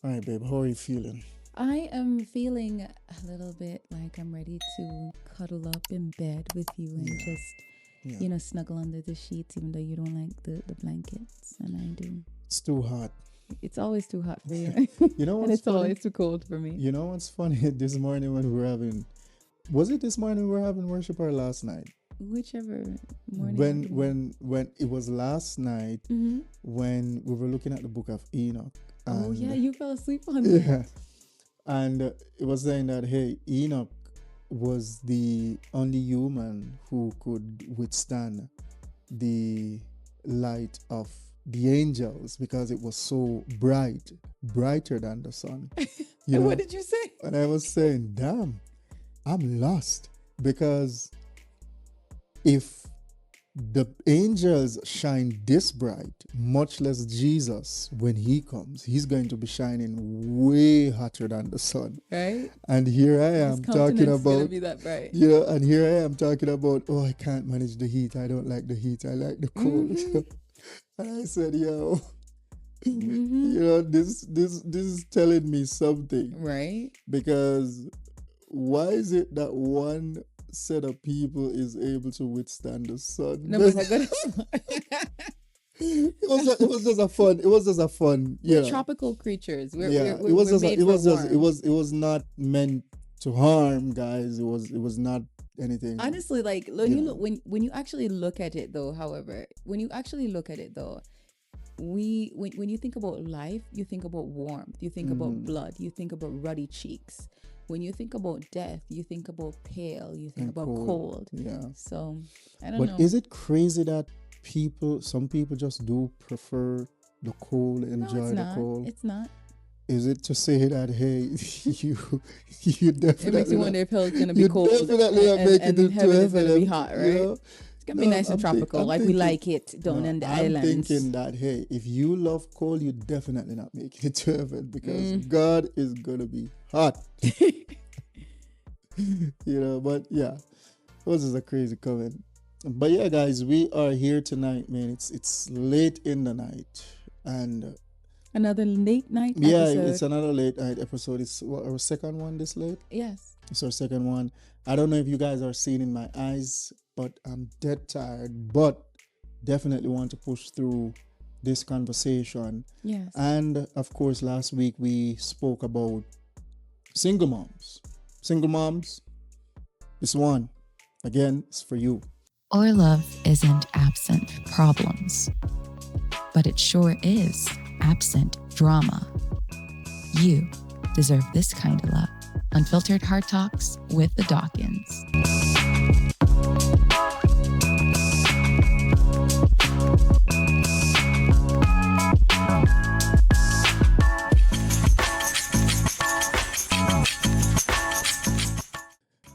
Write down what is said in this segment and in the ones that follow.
All right, babe, how are you feeling? I am feeling a little bit like I'm ready to cuddle up in bed with you and Yeah, just, yeah. snuggle under the sheets, even though you don't like the blankets. And I do. It's too hot. It's always too hot for you. You know And what's it's funny? always too cold for me. You know what's funny? This morning when we were having, was it this morning we were having worship or last night? Whichever morning. When it was last night Mm-hmm. when we were looking at the book of Enoch. Oh, And yeah, you fell asleep on yeah, that. and it was saying that hey, Enoch was the only human who could withstand the light of the angels because it was so bright, brighter than the sun. You And know, what did you say? and I was saying, damn, I'm lost because if the angels shine this bright, much less Jesus, when he comes, he's going to be shining way hotter than the sun. Right? And here I His am countenance talking is going to about, be that bright. and here I am talking about, oh, I can't manage the heat. I don't like the heat. I like the cold. Mm-hmm. And I said, yo, Mm-hmm. this is telling me something Right? because why is it that one set of people is able to withstand the sun? No, but I got It was just a fun, We're tropical creatures. yeah. We're made for warmth. It was not meant to harm, guys. It was not anything. Honestly, like when you actually look at it though, however, when you actually look at it though, when you think about life, you think about warmth, you think about blood, you think about ruddy cheeks. When you think about death, you think about pale, you think And about cold. cold. Yeah. So I don't But know. is it crazy that some people just do prefer the cold, No, enjoy it's the not. cold? It's not. Is it to say that hey, you It makes definitely you not, wonder if hell's gonna be you cold definitely not and, make and it into heaven is heaven, gonna be hot, you right? know? It's gonna be nice and tropical, I'm like we thinking, like it down in the I'm islands. thinking that hey, if you love cold, you definitely not make it to heaven because Mm. God is gonna be hot, But yeah, it was just a crazy comment. But yeah, guys, we are here tonight, man. It's late in the night, and Another late night yeah, episode. it's another late night episode. It's our second one this late. Yes. It's our second one. I don't know if you guys are seeing in my eyes, but I'm dead tired. But definitely want to push through this conversation. Yes. And of course, last week we spoke about single moms. Single moms, this one, again, is for you. Our love isn't absent problems, but it sure is absent drama. You deserve this kind of love. Unfiltered Heart Talks with the Dawkins.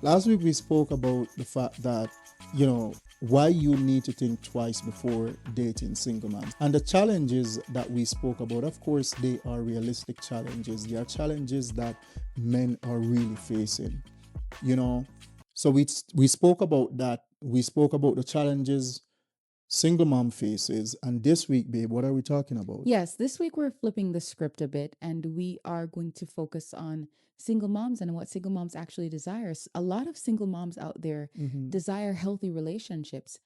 Last week we spoke about the fact that, why you need to think twice before dating single moms. And the challenges that we spoke about, of course, they are realistic challenges. They are challenges that men are really facing, So we spoke about that. We spoke about the challenges single mom faces. And this week, babe, what are we talking about? Yes, this week we're flipping the script a bit and we are going to focus on single moms and what single moms actually desire. A lot of single moms out there desire healthy relationships,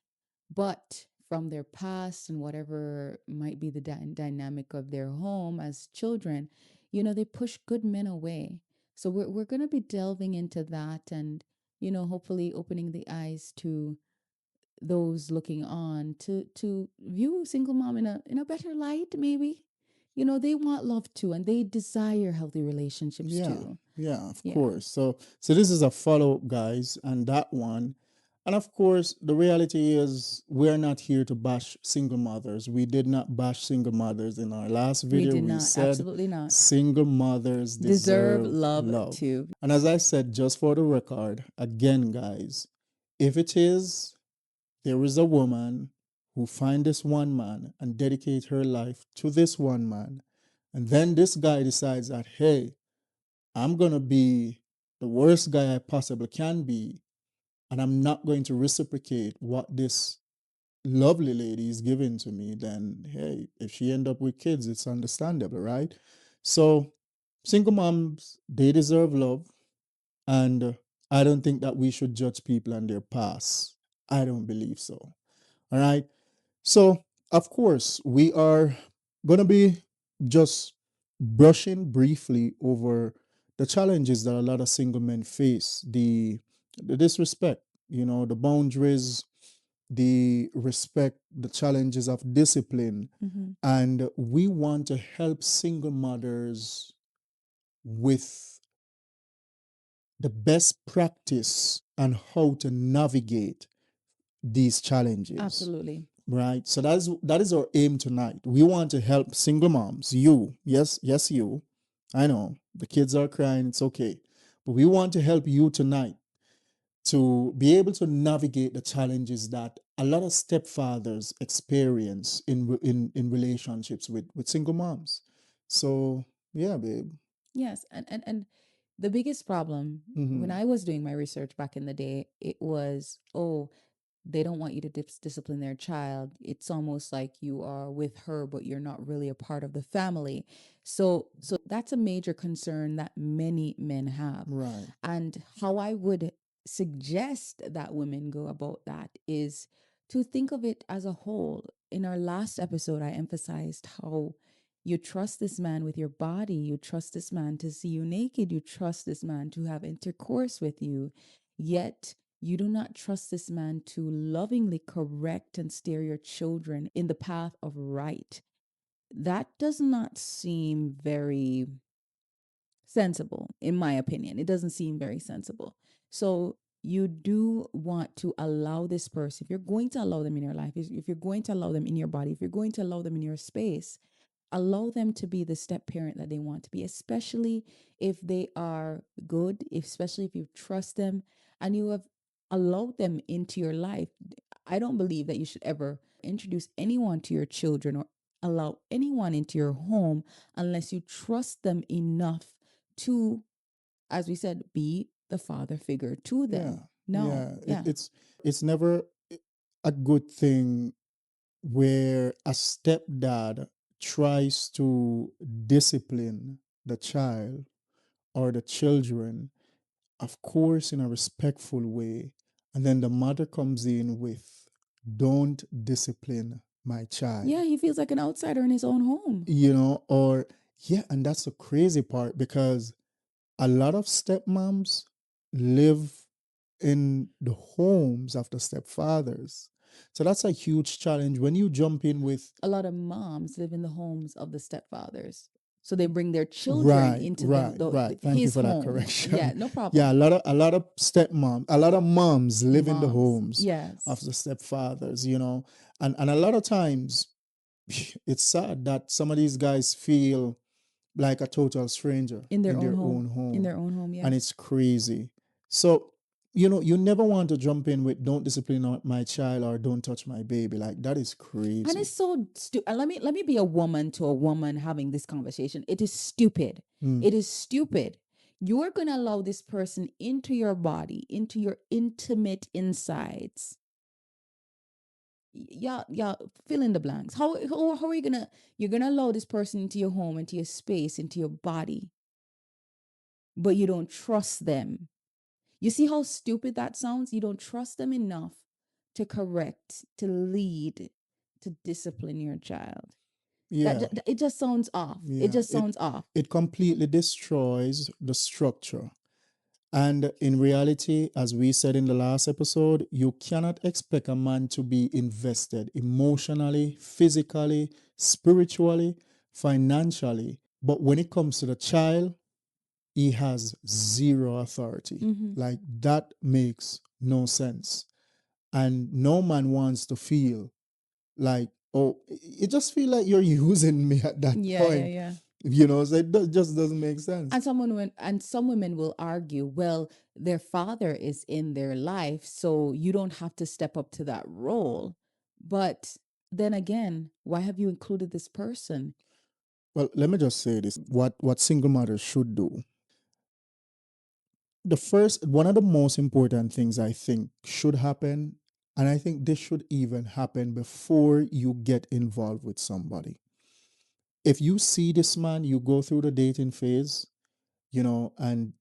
but from their past and whatever might be the dynamic of their home as children, they push good men away. So we're going to be delving into that and, hopefully opening the eyes to those looking on to view single mom in a better light, maybe. They want love too and they desire healthy relationships too. Yeah, of Yeah. course. So this is a follow-up, guys, and that one. And of course, the reality is we're not here to bash single mothers. We did not bash single mothers in our last We video. did We not. said Absolutely not. single mothers Deserve deserve love too. And as I said, just for the record, again, guys, if it is there is a woman who find this one man and dedicate her life to this one man, and then this guy decides that, hey, I'm going to be the worst guy I possibly can be, and I'm not going to reciprocate what this lovely lady is giving to me, then, hey, if she end up with kids, it's understandable, right? So Single moms, they deserve love. And I don't think that we should judge people on their past. I don't believe so. All right. So, of course, we are going to be just brushing briefly over the challenges that a lot of single men face, the disrespect, the boundaries, the respect, the challenges of discipline. Mm-hmm. And we want to help single mothers with the best practice on how to navigate these challenges. Absolutely. Right. So that is our aim tonight. We want to help single moms. You, yes, you. I know the kids are crying. It's okay, but we want to help you tonight to be able to navigate the challenges that a lot of stepfathers experience in relationships with single moms. So yeah, babe. Yes, and the biggest problem when I was doing my research back in the day, it was, oh, they don't want you to discipline their child. It's almost like you are with her, but you're not really a part of the family. So that's a major concern that many men have. Right. And how I would suggest that women go about that is to think of it as a whole. In our last episode, I emphasized how you trust this man with your body, you trust this man to see you naked, you trust this man to have intercourse with you, yet you do not trust this man to lovingly correct and steer your children in the path of right. That does not seem very sensible, in my opinion. It doesn't seem very sensible. So you do want to allow this person, if you're going to allow them in your life, if you're going to allow them in your body, if you're going to allow them in your space, allow them to be the step parent that they want to be, especially if they are good, especially if you trust them and you have allowed them into your life. I don't believe that you should ever introduce anyone to your children or allow anyone into your home unless you trust them enough to, as we said, be the father figure to them. No, yeah. It's never a good thing where a stepdad tries to discipline the child or the children, of course, in a respectful way. And then the mother comes in with, don't discipline my child. Yeah, he feels like an outsider in his own home. Or, yeah, and that's the crazy part because a lot of stepmoms live in the homes of the stepfathers. So that's a huge challenge when you jump in with. A lot of moms live in the homes of the stepfathers. So they bring their children into right. Thank you his for that home. correction. Yeah, no problem. Yeah, a lot of stepmoms, a lot of moms live in the homes Yes. of the stepfathers, and a lot of times it's sad that some of these guys feel like a total stranger in their own home. In their own home, yeah. And it's crazy. So, you never want to jump in with don't discipline my child or don't touch my baby. Like that is crazy. And it's so stupid. Let me be a woman to a woman having this conversation. It is stupid. It is stupid. You're going to allow this person into your body, into your intimate insides. Yeah, fill in the blanks. How are you're gonna allow this person into your home, into your space, into your body, but you don't trust them? You see how stupid that sounds? You don't trust them enough to correct, to lead, to discipline your child. Yeah. It just sounds off. Yeah. It just sounds off. It completely destroys the structure. And in reality, as we said in the last episode, you cannot expect a man to be invested emotionally, physically, spiritually, financially. But when it comes to the child, he has zero authority. Like that makes no sense. And no man wants to feel like, oh, it just feel like you're using me at that point. Yeah. So it just doesn't make sense. And some women will argue, well, their father is in their life, so you don't have to step up to that role. But then again, why have you included this person? Well, let me just say this: what single mothers should do. One of the most important things I think should happen, and I think this should even happen before you get involved with somebody. If you see this man, you go through the dating phase, and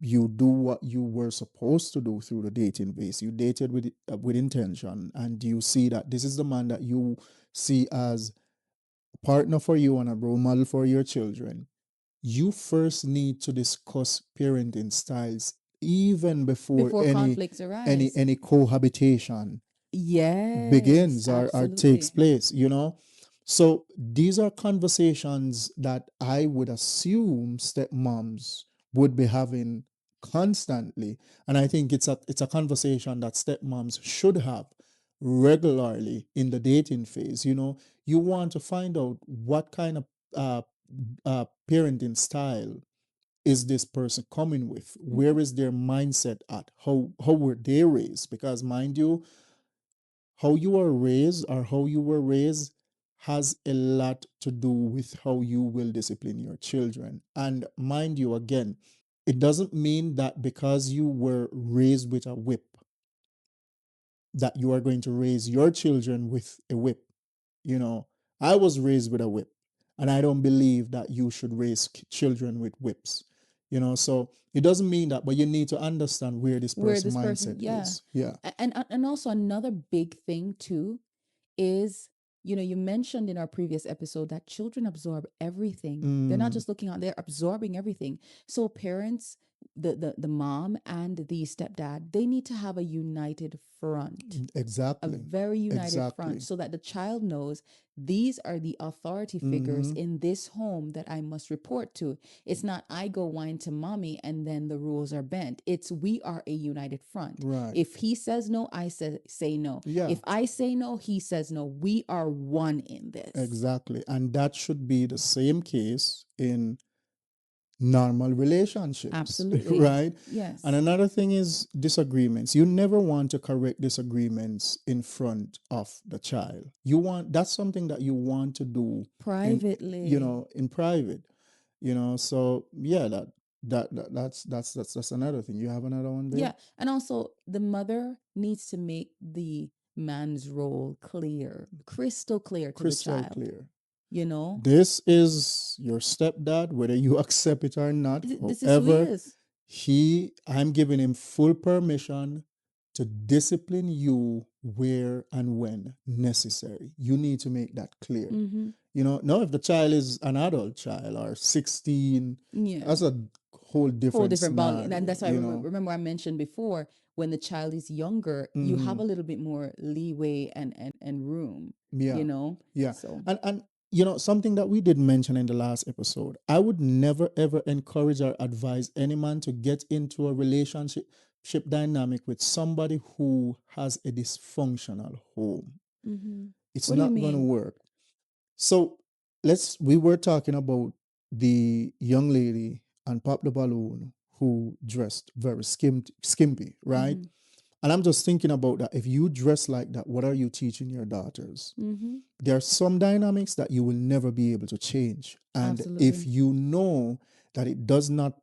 you do what you were supposed to do through the dating phase. You dated with intention, and you see that this is the man that you see as a partner for you and a role model for your children. You first need to discuss parenting styles even before Before conflicts arise. any cohabitation Yes, begins or takes absolutely. place, So these are conversations that I would assume stepmoms would be having constantly. And I think it's a conversation that stepmoms should have regularly in the dating phase. You want to find out what kind of uh, parenting style is this person coming with? Where is their mindset at? How were they raised? Because mind you, how you are raised or how you were raised has a lot to do with how you will discipline your children. And mind you, again, it doesn't mean that because you were raised with a whip that you are going to raise your children with a whip. You know, I was raised with a whip, and I don't believe that you should raise children with whips. So it doesn't mean that, but you need to understand where this Where person this person, mindset yeah. is. Yeah. And also another big thing too is, you mentioned in our previous episode that children absorb everything. They're not Mm, just looking out, they're absorbing everything. So parents, the mom and the stepdad, they need to have a united front, a exactly. very united front, Exactly. so that the child knows these are the authority figures Mm-hmm. in this home that I must report to. It's not I go whine to mommy and then the rules are bent. It's we are a united front. Right. If he says no, I say no. Yeah. If I say no, he says no. We are one in this. Exactly. And that should be the same case in normal relationships, Absolutely. right? And Yes. another thing is disagreements. You never want to correct disagreements in front of the child. That's something that you want to do in Privately. in private. So yeah, that's another thing. You have another one, babe? Yeah. And also, the mother needs to make the man's role clear, crystal clear to the Crystal child. clear. You know, This is your stepdad, whether you accept it or not. this is who he However, is. I'm giving him full permission to discipline you where and when necessary. You need to make that clear. Mm-hmm. Now if the child is an adult child or 16, Yeah. that's a whole Whole different different ball game. And scenario, that's why remember I mentioned before, when the child is younger, you have Mhm. a little bit more leeway and room, Yeah. you know? Yeah. So, And something that we did mention in the last episode, I would never ever encourage or advise any man to get into a relationship dynamic with somebody who has a dysfunctional home. mm-hmm. It's What do you not going to mean? work. So we were talking about the young lady and Pop the Balloon who dressed very skimpy, right? Mm-hmm. And I'm just thinking about that. If you dress like that, what are you teaching your daughters? Mm-hmm. There are some dynamics that you will never be able to change. And if Absolutely. you know that it does not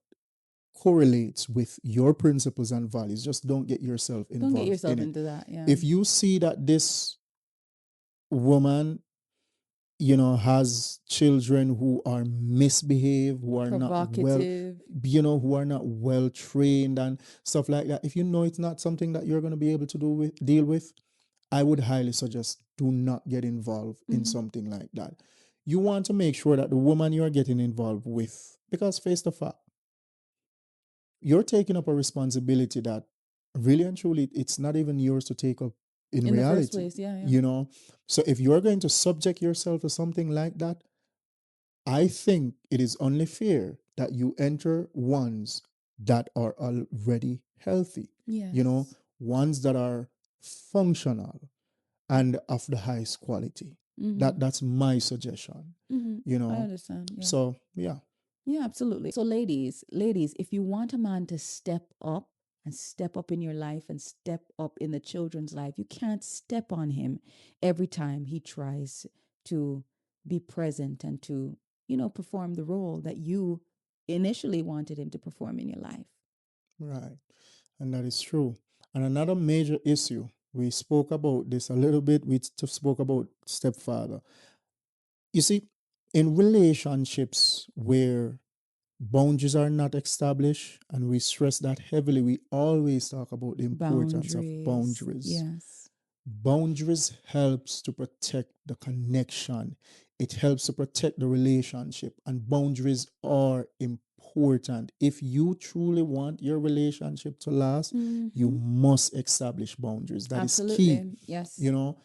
correlate with your principles and values, just don't get yourself Don't get involved in yourself it. into that. Yeah. If you see that this woman, has children who are misbehaved, who are not well, Provocative. who are not well trained and stuff like that, if you know it's not something that you're going to be able to deal with, I would highly suggest do not get involved in Mm-hmm. something like that. You want to make sure that the woman you're getting involved with, because face the fact, you're taking up a responsibility that really and truly it's not even yours to take up in In the first reality. place. Yeah. Yeah. So if you're going to subject yourself to something like that, I think it is only fair that you enter ones that are already healthy, Yes. ones that are functional and of the highest quality. Mm-hmm. That's my suggestion, Mm-hmm. you I know. understand. Yeah. So yeah. Yeah, absolutely. So ladies, if you want a man to step up and step up in your life and step up in the children's life, you can't step on him every time he tries to be present and to, perform the role that you initially wanted him to perform in your life. Right. And that is true. And another major issue, we spoke about this a little bit, spoke about stepfather. You see, in relationships where Boundaries are not established, and we stress that heavily. We always talk about the importance of Boundaries. boundaries. Yes. Boundaries helps to protect the connection. It helps to protect the relationship, and boundaries are important. If you truly want your relationship to last, you Mm-hmm. must establish boundaries. That is key, Absolutely. Yes. you know.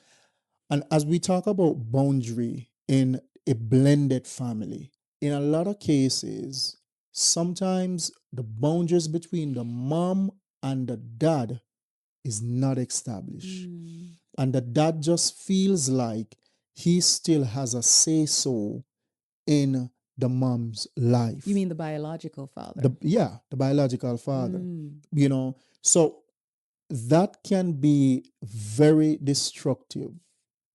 And as we talk about boundary in a blended family, in a lot of cases, sometimes the boundaries between the mom and the dad is not established. Mm. And the dad just feels like he still has a say so in the mom's You life. mean the biological father? The biological father. Mm. You know, so that can be very destructive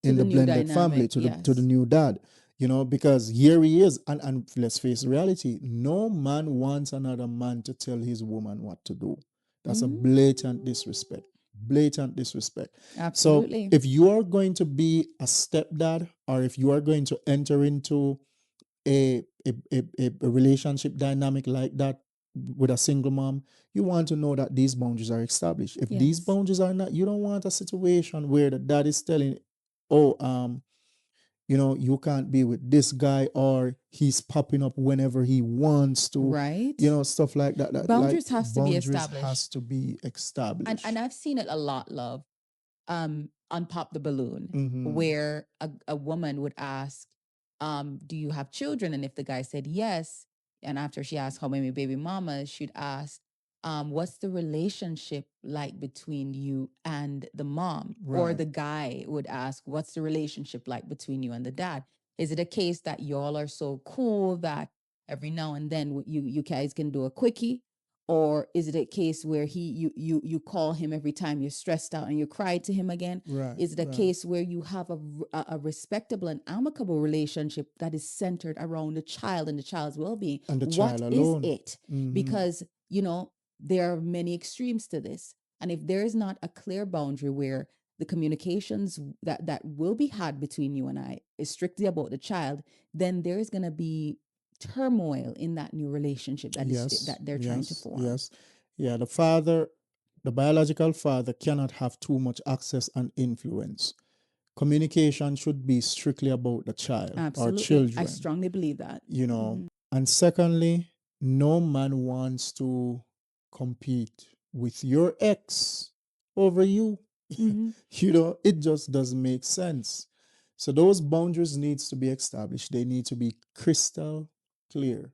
To in the the new blended family dynamic, to the yes. new dad, because here he is, and let's face reality, no man wants another man to tell his woman what to do. That's a Mm. blatant disrespect. So Absolutely. if you are going to be a stepdad, or if you are going to enter into a relationship dynamic like that with a single mom, you want to know that these boundaries are established. If these Yes. boundaries are not, you don't want a situation where the dad is telling, oh, you can't be with this guy, or he's popping up whenever he wants to, Right. stuff like that. That like Boundaries has to be boundaries established. has to be And established. I've seen it a lot, love. On Pop the Balloon, Mm-hmm. where a woman would ask, do you have children? And if the guy said yes, and after she asked how many baby mamas, she'd ask, what's the relationship like between you and the mom? Or Right. the guy would ask, what's the relationship like between you and the dad? Is it a case that y'all are so cool that every now and then you guys can do a quickie? Or is it a case where you call him every time you're stressed out and you cry to him again? Right. Is it a Right. case where you have a respectable and amicable relationship that is centered around the child and the child's well-being? And the child What is alone. it? Mm-hmm. Because there are many extremes to this, and if there is not a clear boundary where the communications that will be had between you and I is strictly about the child, then there is going to be turmoil in that new relationship Yes, that they're trying to yes, form. yes. Yeah, the biological father cannot have too much access and influence. Communication should be strictly about the child or Absolutely. I children, strongly believe that. you know. Mhm. And secondly, no man wants to compete with your ex over you. Mhm. It just doesn't make sense. So those boundaries needs to be established. They need to be crystal clear.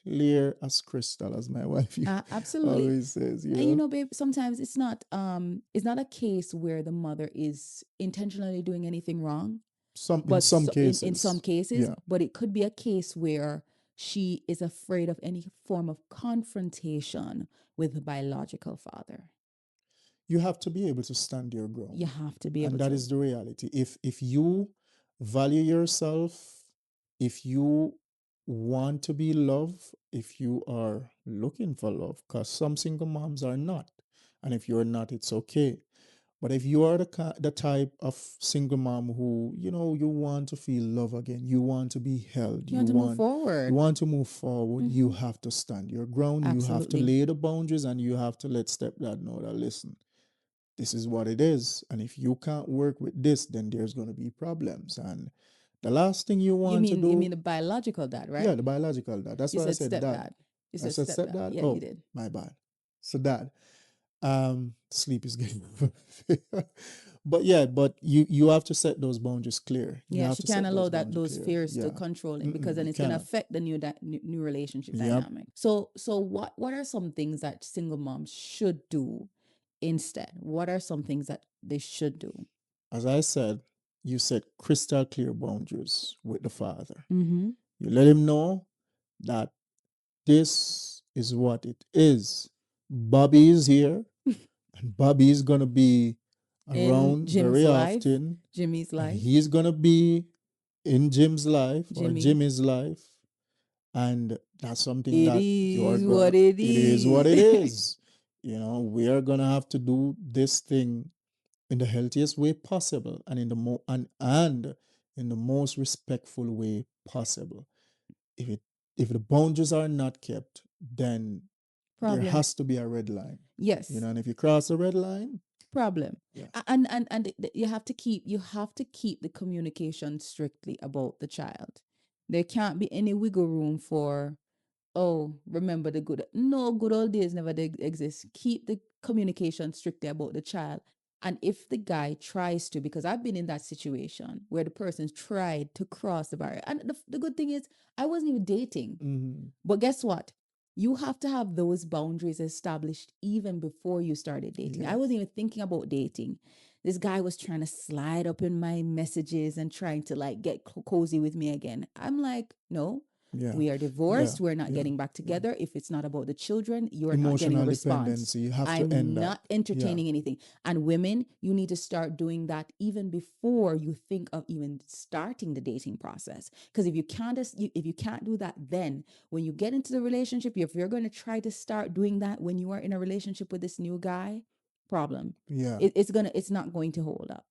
Clear as crystal, as my wife Absolutely. always says, And babe, sometimes it's not a case where the mother is intentionally doing anything wrong, In but some in some cases. cases, Yeah. but it could be a case where she is afraid of any form of confrontation with the biological father. You have to be able to stand your You ground. have to be And able that to. is the reality. If you value yourself, if you want to be loved, if you are looking for love, because some single moms are not. And if you're not, it's okay. But if you are the type of single mom who, you want to feel love again, you want to be held, You you want to move want you forward. want to move forward, you Mhm. have to stand your ground, you have to Absolutely. lay the boundaries, and you have to let stepdad know that, listen, this is what it is. And if you can't work with this, then there's going to be problems. And the last thing you You want to mean you mean do, the biological dad, yeah, right? the biological dad. That's You why I said said dad. stepdad. You I said said stepdad. stepdad. Yeah, you Oh, did. my bad. So dad. Sleep is getting but yeah, but you have to set those boundaries clear. You Yeah, have she to can't set allow those that boundaries those clear. fears to Yeah. control it, because Mm-mm, then you it's gonna cannot. affect the new relationship Yep. dynamic. So what are some things that single moms should do instead? What are some things that they should do? As I said, you set crystal clear boundaries with the father. Mm-hmm. You let him know that this is what it is. Bobby is here, and Bobby is gonna be In around Jim's very life, often, Jimmy's and life, he's gonna be in Jim's life or Jimmy. Jimmy's life, and that's something It that you're is gonna. what it It is what is. it is. We are gonna have to do this thing in the healthiest way possible, and in the and in the most respectful way possible. If it if the boundaries are not kept, then there Problem. has to be a red line. Yes. And if you cross the red line, Problem. yeah. And you have to keep the communication strictly about the child. There can't be any wiggle room for, oh, remember the good. No, good old days never did exist. Keep the communication strictly about the child. And if the guy tries to, because I've been in that situation where the person tried to cross the barrier, and the good thing is, I wasn't even dating. Mm-hmm. But guess what? You have to have those boundaries established even before you started dating. I wasn't even thinking about dating. This guy was trying to slide up in my messages and trying to like get cozy with me again. I'm like, no, Yeah. we are divorced. We're not Yeah. getting back together. If it's not about the children, you're not getting a Emotional response. dependency. You have I'm to end not that. entertaining anything. And women, you need to start doing that even before you think of even starting the dating process. Because if you can't do that, then when you get into the relationship, if you're going to try to start doing that when you are in a relationship with this new guy, problem. Yeah. It's not going to hold up.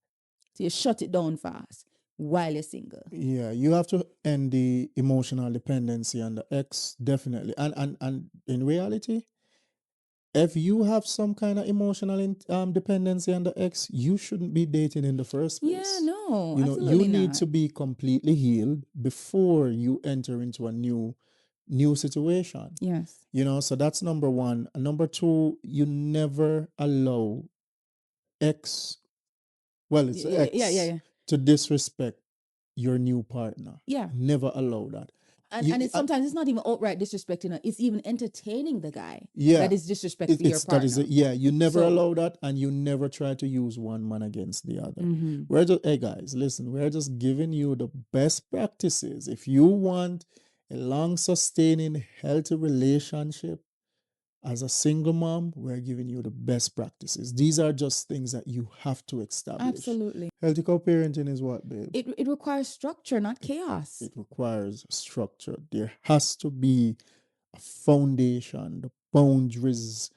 So you shut it down fast while you're single. Yeah, you have to end the emotional dependency on the ex, definitely. And in reality, if you have some kind of emotional dependency on the ex, you shouldn't be dating in the first place. Yeah, no, you absolutely need not. to be completely healed before you enter into a new situation. Yes. So that's number one. And number two, you never allow ex, well, it's ex, Yeah. to disrespect your new partner. Yeah. Never allow that. And it's sometimes it's not even outright disrespecting her. It's even entertaining the guy Yeah, that is disrespecting your that is partner. it. Yeah, you never So- allow that, and you never try to use one man against the other. Mhm. We're just, hey guys, listen, we're just giving you the best practices. If you want a long sustaining healthy relationship as a single mom, we're giving you the best practices. These are just things that you have to establish. Absolutely. Healthy co-parenting is what, babe? It requires structure, not chaos. It requires structure. There has to be a foundation, the boundaries,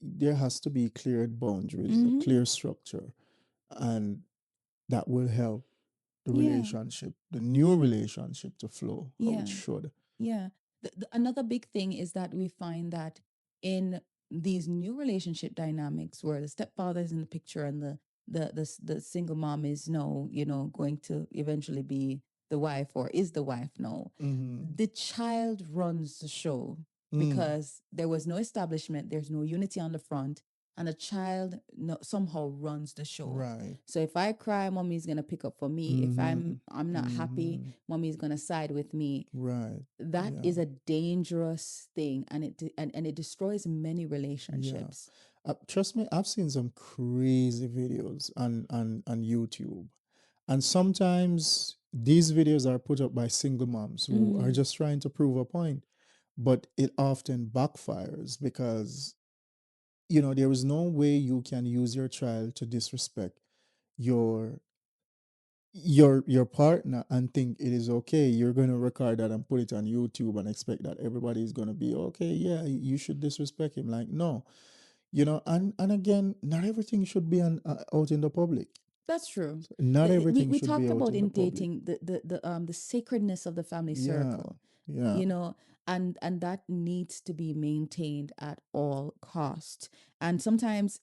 there has to be clear boundaries, a clear structure, and that will help the relationship, the new relationship, to flow how it should. Yeah. Another big thing is that we find that in these new relationship dynamics where the stepfather is in the picture and the single mom is going to eventually be the wife or is the wife no. The child runs the show because there was no establishment, there's no unity on the front, and the child somehow runs the show. Right. So if I cry, mommy's gonna pick up for me. If I'm not happy, mommy's gonna side with me. Right. That is a dangerous thing, and it destroys many relationships. Trust me, I've seen some crazy videos on YouTube, and sometimes these videos are put up by single moms who are just trying to prove a point, but it often backfires because there is no way you can use your child to disrespect your your partner and think it is okay. You're going to record that and put it on YouTube and expect that everybody is going to be okay. Yeah, you should disrespect him. Like, no, and again, not everything should be out in the public. That's true. Not everything We should talked be out about in in the public. dating the sacredness of the family Yeah, circle. yeah. And that needs to be maintained at all cost. And sometimes,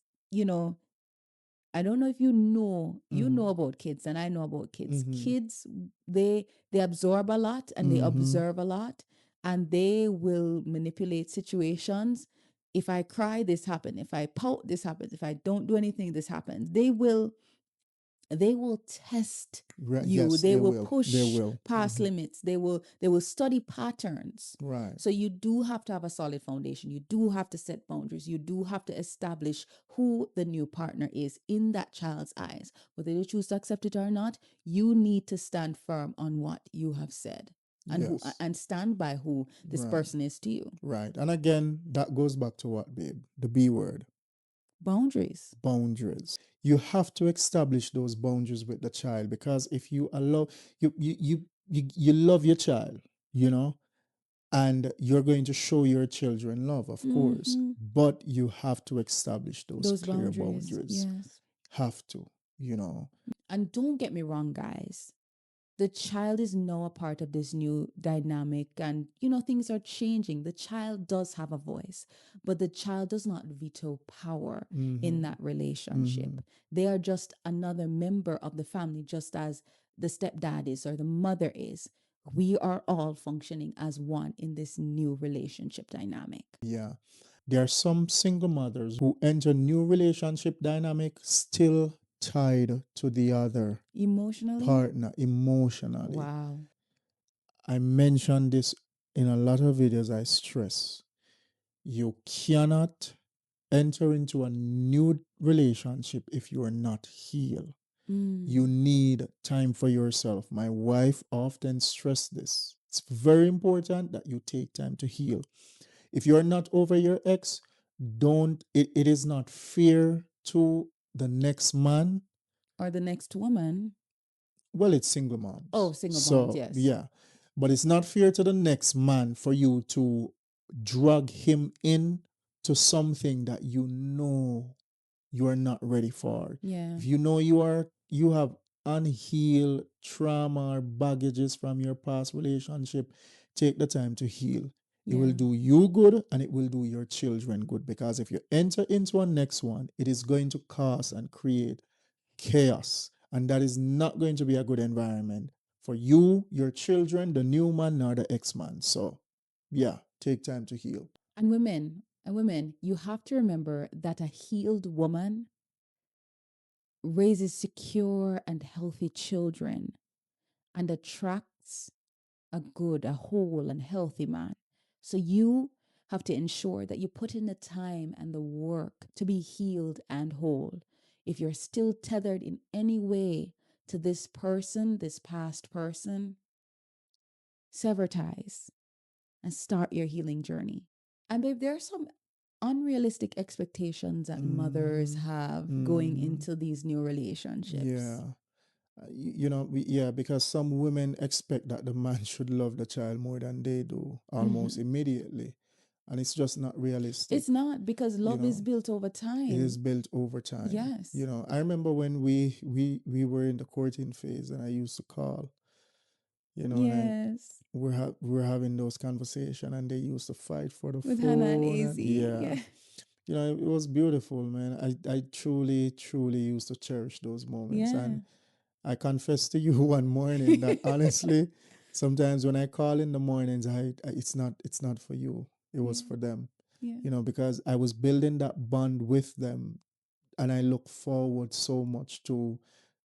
I don't know if you know about kids, and I know about kids. Kids, they absorb a lot and they observe a lot, and they will manipulate situations. If I cry, this happens. If I pout, this happens. If I don't do anything, this happens. They will test Right. you. Yes, They they will will. push They will. past limits. They will study patterns. Right. So you do have to have a solid foundation. You do have to set boundaries. You do have to establish who the new partner is in that child's eyes. Whether they choose to accept it or not, you need to stand firm on what you have said and Yes. and stand by who this Right. person is to you. Right. And again, that goes back to what, babe? The B word. Boundaries. Boundaries. You have to establish those boundaries with the child, because if you allow you love your child, and you're going to show your children love, of course, but you have to establish those clear boundaries. Yes. Have to. And don't get me wrong, guys. The child is now a part of this new dynamic, and things are changing. The child does have a voice, but the child does not veto power in that relationship. They are just another member of the family, just as the stepdad is or the mother is. We are all functioning as one in this new relationship dynamic. Yeah. There are some single mothers who enter new relationship dynamic still tied to the other Emotionally, partner emotionally. wow. I mentioned this in a lot of videos. I stress you cannot enter into a new relationship if you are not healed. You Mm. need time for yourself. My wife often stressed this. It's very important that you take time to heal. If you're not over your ex, don't, it is not fair to the next man. Or the next woman. Well, it's single moms. Oh, single moms, So, yes. yeah. But it's not fair to the next man for you to drag him in to something that you are not ready for. Yeah. If you have unhealed trauma or baggages from your past relationship, take the time to heal. It will Yeah. do you good and it will do your children good, because if you enter into a next one, it is going to cause and create chaos, and that is not going to be a good environment for you, your children, the new man, nor the ex-man. So yeah, take time to heal. And women, you have to remember that a healed woman raises secure and healthy children and attracts a whole and healthy man. So you have to ensure that you put in the time and the work to be healed and whole. If you're still tethered in any way to this person, this past person, sever ties and start your healing journey. And babe, there are some unrealistic expectations that mothers have going into these new relationships. Yeah. Yeah, because some women expect that the man should love the child more than they do almost immediately. And it's just not realistic. It's not, because love is built over time. It is built over time. Yes. I remember when we were in the courting phase and I used to call, and Yes. we're having those conversations and they used to fight for the With Hannah and phone. AZ. Yeah. It was beautiful, man. I truly, truly used to cherish those moments. Yeah. And I confess to you one morning that honestly, sometimes when I call in the mornings, it's not for you. It was for them. Yeah. Because I was building that bond with them, and I look forward so much to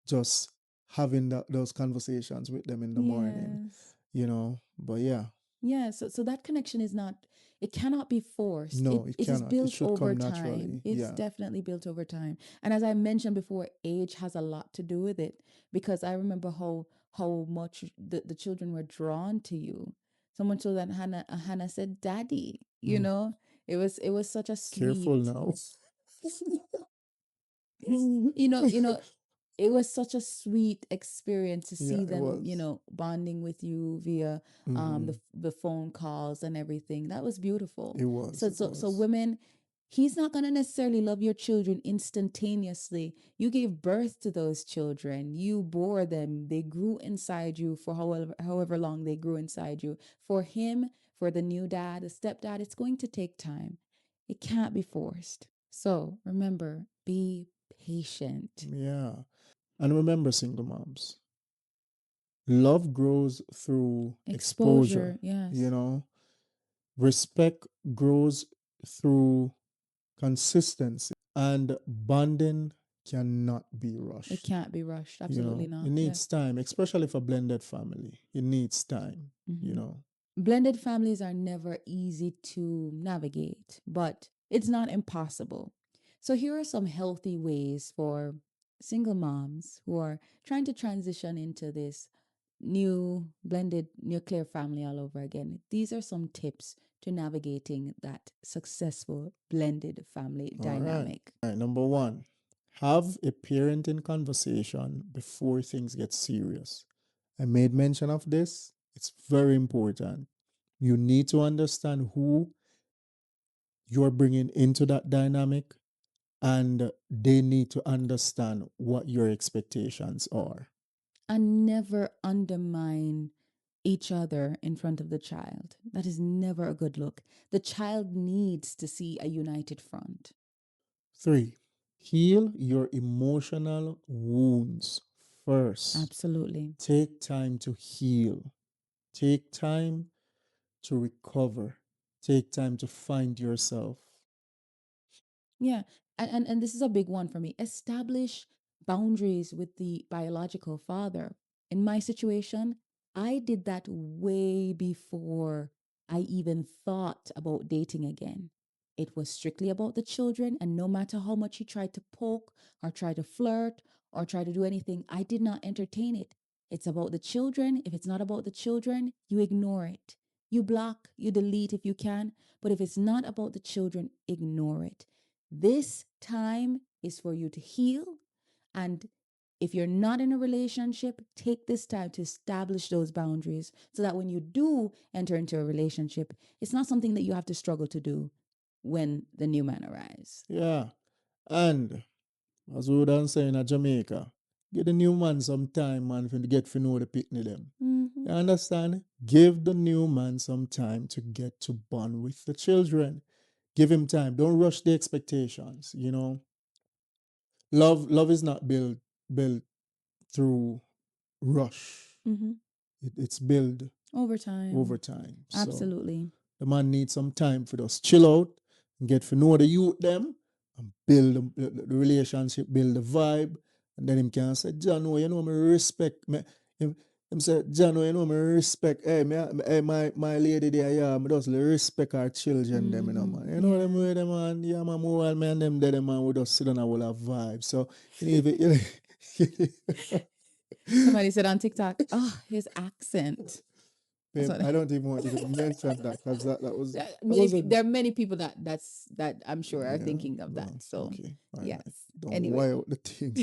just having those conversations with them in the morning. Yes. But yeah, Yeah, so that connection is not, it cannot be forced. no, it It is cannot. It built should over come time. naturally. It's Yeah. definitely built over time. And as I mentioned before, age has a lot to do with it, because I remember how much the children were drawn to you. So much so that Hannah said, "Daddy," Mm. It was such a Careful sweet, now. you know, it was such a sweet experience to Yeah, see it them, was. bonding with you via Mm-hmm. the phone calls and everything. That was beautiful. It was. So It so so was. women, he's not going to necessarily love your children instantaneously. You gave birth to those children. You bore them. They grew inside you for however long they grew inside you. For him, for the new dad, the stepdad, it's going to take time. It can't be forced. So remember, be patient. Yeah. And remember, single moms, love grows through exposure. Exposure, yes. Respect grows through consistency, and bonding cannot be rushed. It can't be rushed. Absolutely not. It Yeah. needs time, especially for blended family. It needs time, Mhm. Blended families are never easy to navigate, but it's not impossible. So here are some healthy ways for single moms who are trying to transition into this new blended nuclear family all over again. These are some tips to navigating that successful blended family All right. dynamic. All right. Number one, have a parenting conversation before things get serious. I made mention of this. It's very important. You need to understand who you're bringing into that dynamic, and they need to understand what your expectations are. And never undermine each other in front of the child. That is never a good look. The child needs to see a united front. 3, heal your emotional wounds first. Absolutely. Take time to heal. Take time to recover. Take time to find yourself. Yeah. And this is a big one for me. Establish boundaries with the biological father. In my situation, I did that way before I even thought about dating again. It was strictly about the children, and no matter how much he tried to poke or try to flirt or try to do anything, I did not entertain it. It's about the children. If it's not about the children, you ignore it. You block, you delete if you can. But if it's not about the children, ignore it. This time is for you to heal. And if you're not in a relationship, take this time to establish those boundaries so that when you do enter into a relationship, it's not something that you have to struggle to do when the new man arrives. Yeah. And as we would done say in Jamaica, give the new man some time, man, to get to know the picnic them. Mm-hmm. You understand? Give the new man some time to get to bond with the children. Give him time. Don't rush the expectations. You know, love is not built through rush. Mm-hmm. It's built Over time. over time. So Absolutely. the man needs some time for us chill out and get to know the youth them and build the relationship, build the vibe, and then him can say, John, oh, you know me respect me. Him say, John, oh, you know me respect. Hey, my lady there, yeah, me just respect our children them, you know, man. You know them way them man, yeah, man, more man them there, man, we just sit on a whole of vibe. So you know, Somebody said on TikTok, oh, his accent. babe, I don't even want you to mention that because that was There are many people that I'm sure are thinking of well, that. So okay, all yes. right. Don't Anyway. wire out the thing.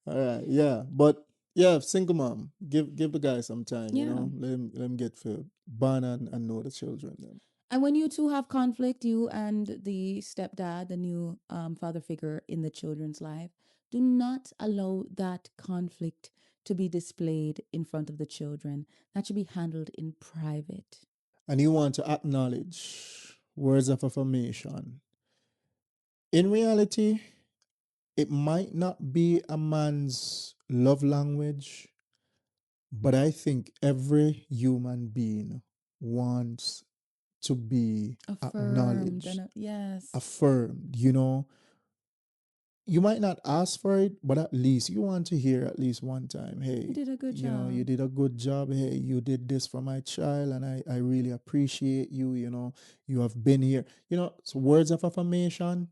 All right, yeah, but yeah, single mom, give the guy some time, you Yeah. know, let him get filled, bond and know the children. Then. And when you two have conflict, you and the stepdad, the new father figure in the children's life, do not allow that conflict to be displayed in front of the children. That should be handled in private. And you want to acknowledge words of affirmation. In reality, it might not be a man's love language, but I think every human being wants to be Affirmed acknowledged, and yes. affirmed, you know. You might not ask for it, but at least you want to hear at least one time, hey, You did a good you know, you job. did a good job. Hey, you did this for my child, and I really appreciate you. You know, you have been here. You know, so words of affirmation,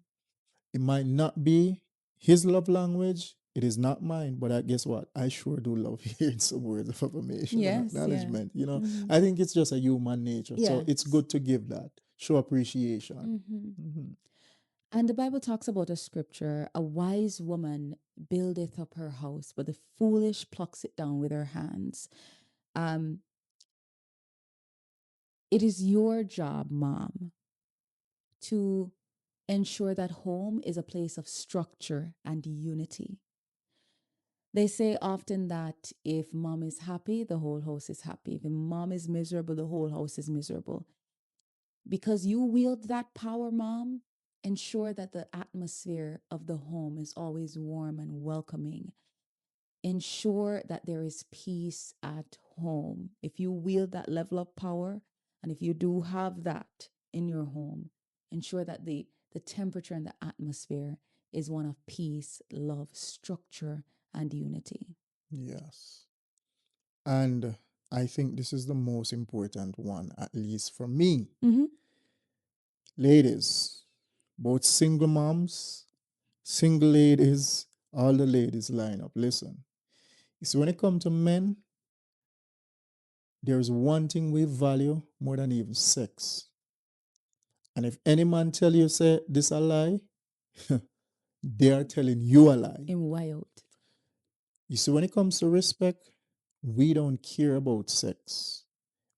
it might not be his love language. It is not mine, but I guess what? I sure do love hearing some words of affirmation and Yes, yeah. acknowledgement. You know, Mhm. I think it's just a human nature. So it's Yes. good to give that, show appreciation. Mm-hmm. And the Bible talks about a scripture: a wise woman buildeth up her house, but the foolish plucks it down with her hands. Um, it is your job, mom, to ensure that home is a place of structure and unity. They say often that if mom is happy, the whole house is happy. If mom is miserable, the whole house is miserable. Because you wield that power, mom, ensure that the atmosphere of the home is always warm and welcoming. Ensure that there is peace at home. If you wield that level of power, and if you do have that in your home, ensure that the temperature and the atmosphere is one of peace, love, structure, and unity. Yes. And I think this is the most important one, at least for me. Mm-hmm. Ladies, both single moms, single ladies, all the ladies line up. Listen, you see, when it comes to men, there's one thing we value more than even sex. And if any man tell you, say, this a lie, they are telling you a lie. In wild. You see, when it comes to respect, we don't care about sex.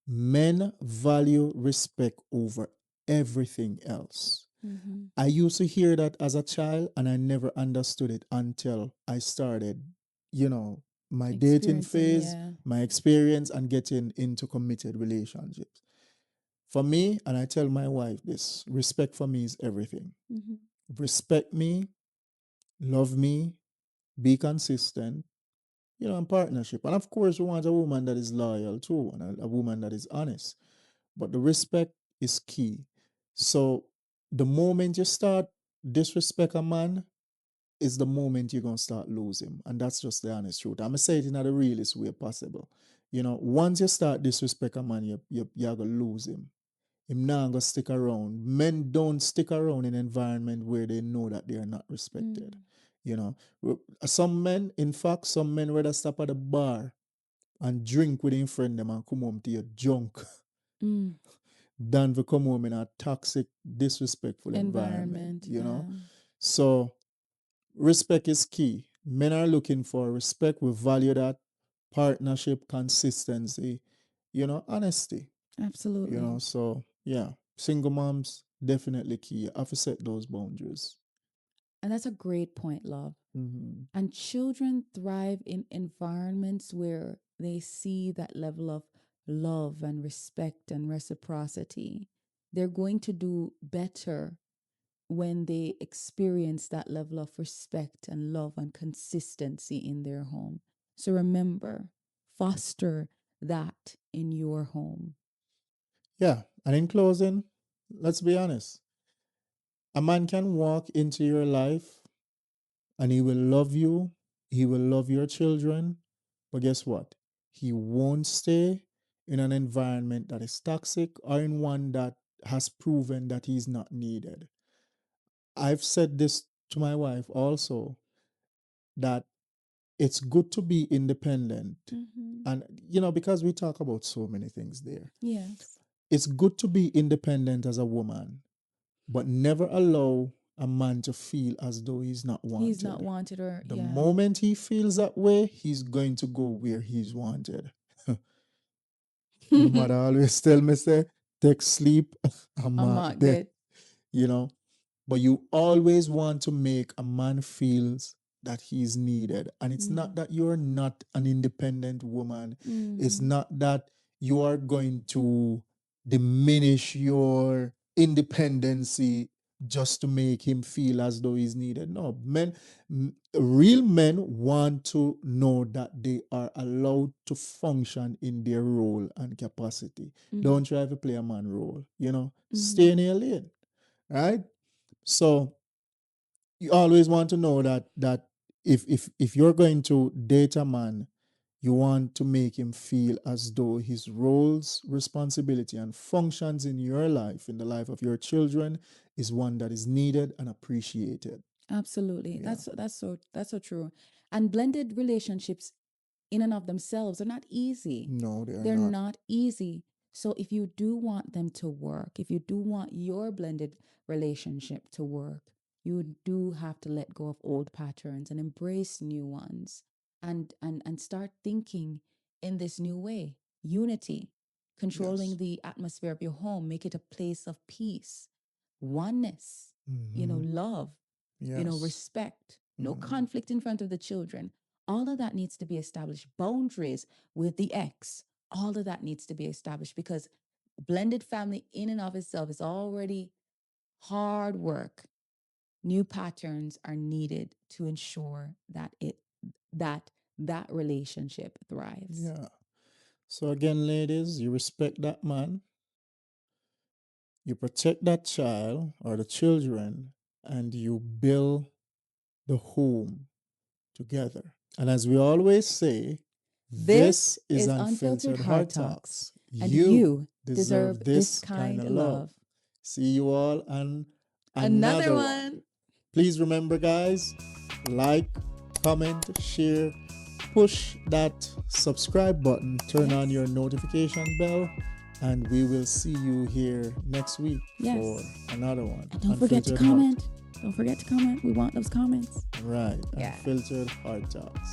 Men value respect over everything else. Mm-hmm. I used to hear that as a child and I never understood it until I started, you know, my dating Experiencing, phase, yeah. my experience, and getting into committed relationships. For me, and I tell my wife this, respect for me is everything. Mm-hmm. Respect me, love me, be consistent, in partnership. And of course, we want a woman that is loyal too, and a woman that is honest. But the respect is key. So the moment you start disrespect a man, is the moment you're gonna start losing. And that's just the honest truth. I'm gonna say it in the realest way possible. Once you start disrespect a man, you're gonna lose him. Him not gonna stick around. Men don't stick around in an environment where they know that they are not respected. You know, some men, in fact, some men rather stop at the bar and drink with their friend them and come home to your junk Mm. than to come home in a toxic, disrespectful environment. Environment, yeah. So respect is key. Men are looking for respect. We value that. Partnership, consistency, honesty. Absolutely. So yeah, single moms definitely key. You have to set those boundaries. And that's a great point, love. Mm-hmm. And children thrive in environments where they see that level of love and respect and reciprocity. They're going to do better when they experience that level of respect and love and consistency in their home. So remember, foster that in your home. Yeah, and in closing, let's be honest. A man can walk into your life and he will love you, he will love your children, but guess what? He won't stay in an environment that is toxic or in one that has proven that he's not needed. I've said this to my wife also, that it's good to be independent. Mm-hmm. And, because we talk about so many things there, Yes. it's good to be independent as a woman, but never allow a man to feel as though he's not wanted. He's not wanted, or The yeah. moment he feels that way, he's going to go where he's wanted. My mother always tell me, say, take sleep, I'm I'm not not there. good. But you always want to make a man feels that he's needed. And it's not that you're not an independent woman. It's not that you are going to diminish your independency just to make him feel as though he's needed. No, real men want to know that they are allowed to function in their role and capacity. Don't try to play a man role, stay in your lane, right? So you always want to know that if you're going to date a man, you want to make him feel as though his roles, responsibility, and functions in your life, in the life of your children, is one that is needed and appreciated. Absolutely. Yeah. That's so true. And blended relationships in and of themselves are not easy. No, they're They're not. not easy. So if you do want them to work, if you do want your blended relationship to work, you do have to let go of old patterns and embrace new ones, and start thinking in this new way. Unity, controlling Yes. the atmosphere of your home, make it a place of peace, oneness, love, Yes. respect, no conflict in front of the children. All of that needs to be established. Boundaries with the ex, all of that needs to be established, because blended family in and of itself is already hard work. New patterns are needed to ensure that relationship thrives. Yeah. So again, ladies, you respect that man, you protect that child or the children, and you build the home together. And as we always say, this is Unfiltered Heart Talks. and You deserve this kind of love. See you all on another one. Please remember, guys, like, comment, share, push that subscribe button, turn on your notification bell, and we will see you here next week for another one. And don't forget to comment. Don't forget to comment. We want those comments. Right. Yeah. Unfiltered Heart Talks.